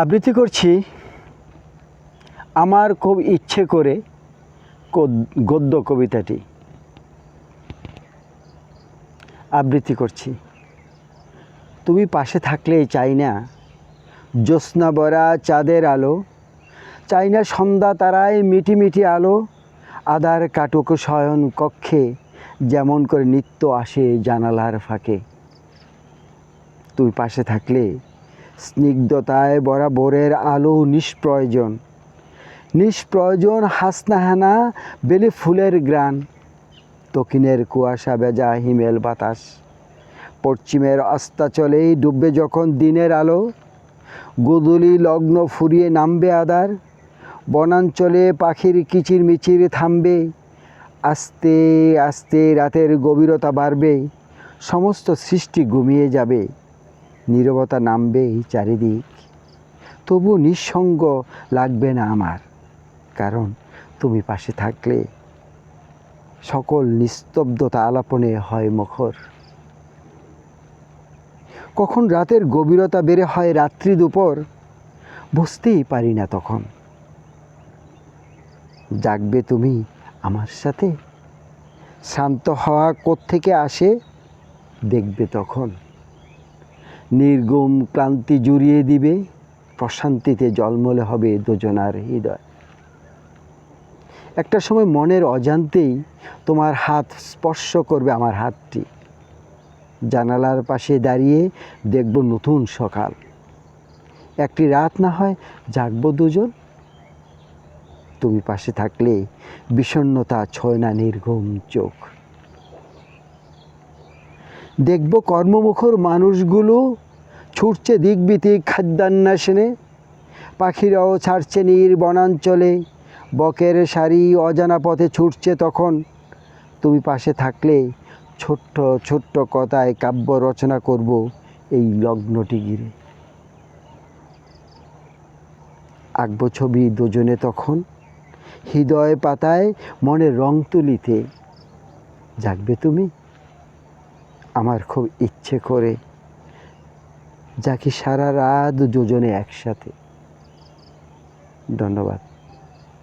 আবৃত্তি করছি আমার খুব ইচ্ছে করে গদ্য কবিতাটি আবৃত্তি করছি। তুমি পাশে থাকলেই চাই না জ্যোৎস্না ভরা চাঁদের আলো, চাই না সন্ধ্যা তারায় মিটি মিটি আলো, আধার কাটুক শয়ন কক্ষে যেমন করে নিত্য আসে জানালার ফাঁকে। তুমি পাশে থাকলে স্নিগ্ধতায় ভরা ভোরের আলো নিষ্প্রয়োজন, নিষ্প্রয়োজন হাসনাহানা বেলে ফুলের গ্রাণ, দক্ষিণের কুয়াশা ভেজা হিমেল বাতাস, পশ্চিমের অস্তাচলেই ডুববে যখন দিনের আলো, গোধূলি লগ্ন ফুরিয়ে নামবে আধার, বনাঞ্চলে পাখির কিচির মিচির থামবে, আস্তে আস্তে রাতের গভীরতা বাড়বে, সমস্ত সৃষ্টি ঘুমিয়ে যাবে, নীরবতা নামবে চারিদিক। তবু নিঃসঙ্গ লাগবে না আমার, কারণ তুমি পাশে থাকলে সকল নিস্তব্ধতা আলাপনে হয় মুখর। কখন রাতের গভীরতা বেড়ে হয় রাত্রি দুপুর, বুঝতেই পারি না তখন। জাগবে তুমি আমার সাথে, শান্ত হওয়া কোত্থেকে আসে দেখবে তখন। নির্গুম ক্লান্তি জুড়িয়ে দিবে, প্রশান্তিতে জলমলে হবে দুজনার হৃদয়। একটা সময় মনের অজান্তেই তোমার হাত স্পর্শ করবে আমার হাতটি, জানালার পাশে দাঁড়িয়ে দেখব নতুন সকাল। একটি রাত না হয় জাগবো দুজন, তুমি পাশে থাকলে বিষণ্ণতা ছয় না নির্ঘুম চোখ। দেখব কর্মমুখর মানুষগুলো ছুটছে দিকবিদিক খাদ্যান্বেষণে, পাখিরাও ছাড়ছে নীর বনাঞ্চলে, বকের সারি অজানা পথে ছুটছে তখন। তুমি পাশে থাকলে ছোট্ট ছোট্ট কথায় কাব্য রচনা করব এই লগ্নটি ঘিরে। আঁকব ছবি দুজনে তখন, হৃদয় পাতায় মনে রং তুলিতে। জাগবে তুমি আমার খুব ইচ্ছে করে, যাকে সারা রাত দুজনে একসাথে। ধন্যবাদ।